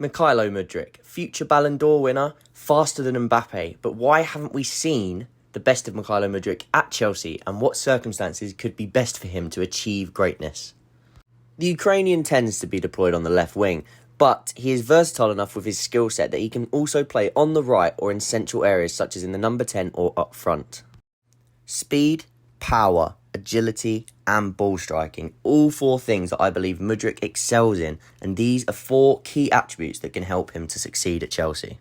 Mykhalio Mudryk, future Ballon d'Or winner, faster than Mbappe, but why haven't we seen the best of Mykhalio Mudryk at Chelsea, and what circumstances could be best for him to achieve greatness? The Ukrainian tends to be deployed on the left wing, but he is versatile enough with his skill set that he can also play on the right or in central areas such as in the number 10 or up front. Speed, power, agility and ball striking, all four things that I believe Mudryk excels in, and these are four key attributes that can help him to succeed at Chelsea.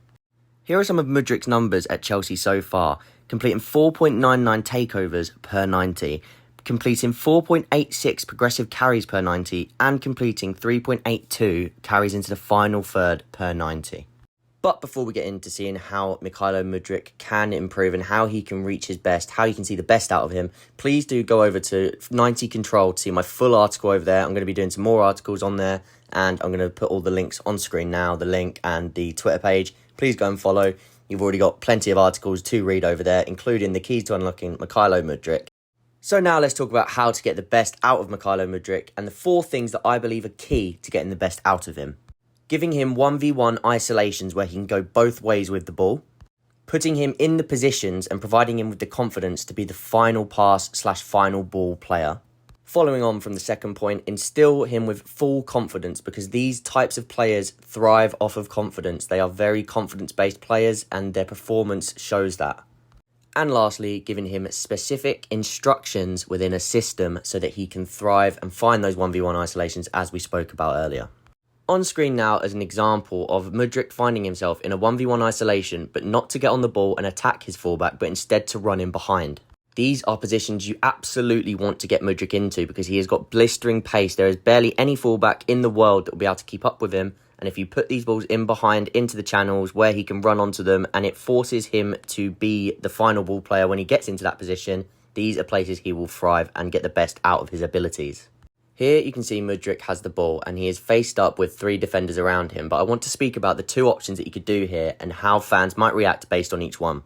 Here are some of Mudryk's numbers at Chelsea so far, completing 4.99 takeovers per 90, completing 4.86 progressive carries per 90 and completing 3.82 carries into the final third per 90. But before we get into seeing how Mykhailo Mudryk can improve and how he can reach his best, how you can see the best out of him, please do go over to 90 Control to see my full article over there. I'm going to be doing some more articles on there, and I'm going to put all the links on screen now, the link and the Twitter page. Please go and follow. You've already got plenty of articles to read over there, including the keys to unlocking Mykhailo Mudryk. So now let's talk about how to get the best out of Mykhailo Mudryk and the four things that I believe are key to getting the best out of him. Giving him 1v1 isolations where he can go both ways with the ball, putting him in the positions and providing him with the confidence to be the final pass/final ball player. Following on from the second point, instill him with full confidence, because these types of players thrive off of confidence. They are very confidence-based players and their performance shows that. And lastly, giving him specific instructions within a system so that he can thrive and find those 1v1 isolations as we spoke about earlier. On screen now as an example of Mudryk finding himself in a 1v1 isolation, but not to get on the ball and attack his fullback, but instead to run in behind. These are positions you absolutely want to get Mudryk into because he has got blistering pace. There is barely any fullback in the world that will be able to keep up with him. And if you put these balls in behind into the channels where he can run onto them, and it forces him to be the final ball player when he gets into that position, these are places he will thrive and get the best out of his abilities. Here you can see Mudryk has the ball and he is faced up with three defenders around him, but I want to speak about the two options that you could do here and how fans might react based on each one.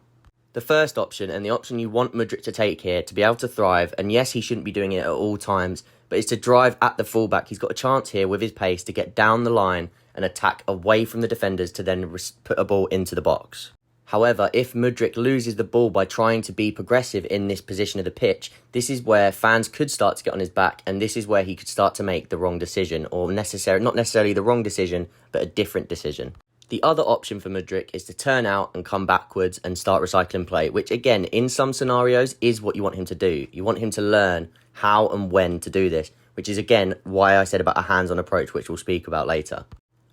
The first option, and the option you want Mudryk to take here to be able to thrive, and yes, he shouldn't be doing it at all times, but is to drive at the fullback. He's got a chance here with his pace to get down the line and attack away from the defenders to then put a ball into the box. However, if Mudryk loses the ball by trying to be progressive in this position of the pitch, this is where fans could start to get on his back, and this is where he could start to make the wrong decision, or not necessarily the wrong decision, but a different decision. The other option for Mudryk is to turn out and come backwards and start recycling play, which again, in some scenarios, is what you want him to do. You want him to learn how and when to do this, which is again why I said about a hands-on approach, which we'll speak about later.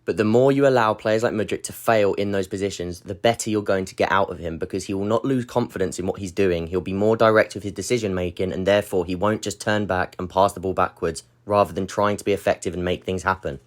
But the more you allow players like Mudryk to fail in those positions, the better you're going to get out of him, because he will not lose confidence in what he's doing. He'll be more direct with his decision making, and therefore he won't just turn back and pass the ball backwards rather than trying to be effective and make things happen.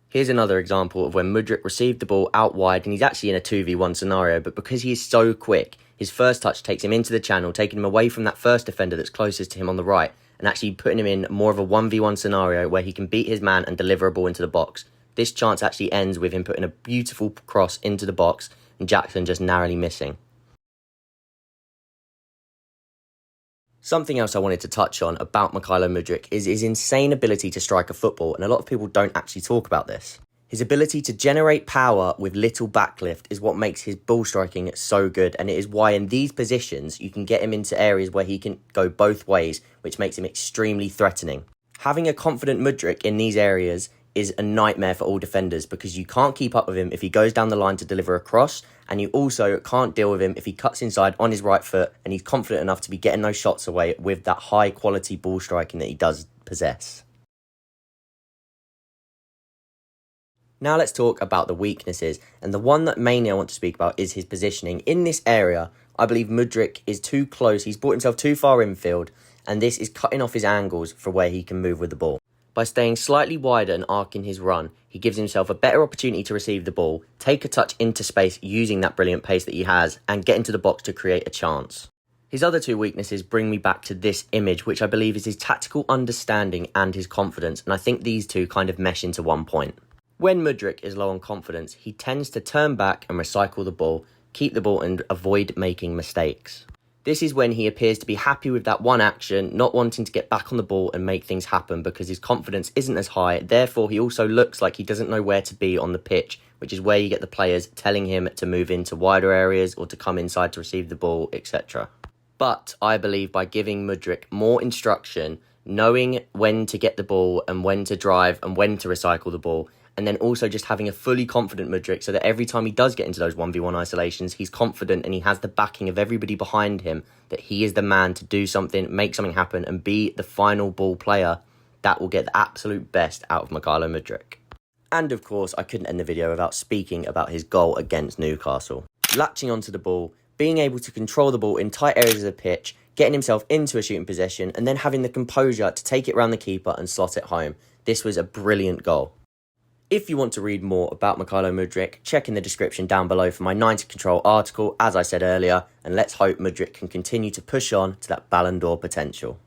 Here's another example of when Mudryk received the ball out wide, and he's actually in a 2v1 scenario, but because he is so quick, his first touch takes him into the channel, taking him away from that first defender that's closest to him on the right, and actually putting him in more of a 1v1 scenario where he can beat his man and deliver a ball into the box. This chance actually ends with him putting a beautiful cross into the box and Jackson just narrowly missing. Something else I wanted to touch on about Mykhailo Mudryk is his insane ability to strike a football, and a lot of people don't actually talk about this. His ability to generate power with little backlift is what makes his ball striking so good, and it is why in these positions you can get him into areas where he can go both ways, which makes him extremely threatening. Having a confident Mudryk in these areas is a nightmare for all defenders, because you can't keep up with him if he goes down the line to deliver a cross, and you also can't deal with him if he cuts inside on his right foot and he's confident enough to be getting those shots away with that high quality ball striking that he does possess. Now let's talk about the weaknesses, and the one that mainly I want to speak about is his positioning. In this area, I believe Mudryk is too close, he's brought himself too far infield, and this is cutting off his angles for where he can move with the ball. By staying slightly wider and arcing his run, he gives himself a better opportunity to receive the ball, take a touch into space using that brilliant pace that he has, and get into the box to create a chance. His other two weaknesses bring me back to this image, which I believe is his tactical understanding and his confidence, and I think these two kind of mesh into one point. When Mudryk is low on confidence, he tends to turn back and recycle the ball, keep the ball and avoid making mistakes. This is when he appears to be happy with that one action, not wanting to get back on the ball and make things happen because his confidence isn't as high. Therefore, he also looks like he doesn't know where to be on the pitch, which is where you get the players telling him to move into wider areas or to come inside to receive the ball, etc. But I believe by giving Mudryk more instruction, knowing when to get the ball and when to drive and when to recycle the ball, and then also just having a fully confident Mudryk so that every time he does get into those 1v1 isolations, he's confident and he has the backing of everybody behind him that he is the man to do something, make something happen and be the final ball player that will get the absolute best out of Mykhailo Mudryk. And of course, I couldn't end the video without speaking about his goal against Newcastle. Latching onto the ball, being able to control the ball in tight areas of the pitch, getting himself into a shooting possession, and then having the composure to take it round the keeper and slot it home. This was a brilliant goal. If you want to read more about Mykhailo Mudryk, check in the description down below for my 90 Control article, as I said earlier, and let's hope Mudryk can continue to push on to that Ballon d'Or potential.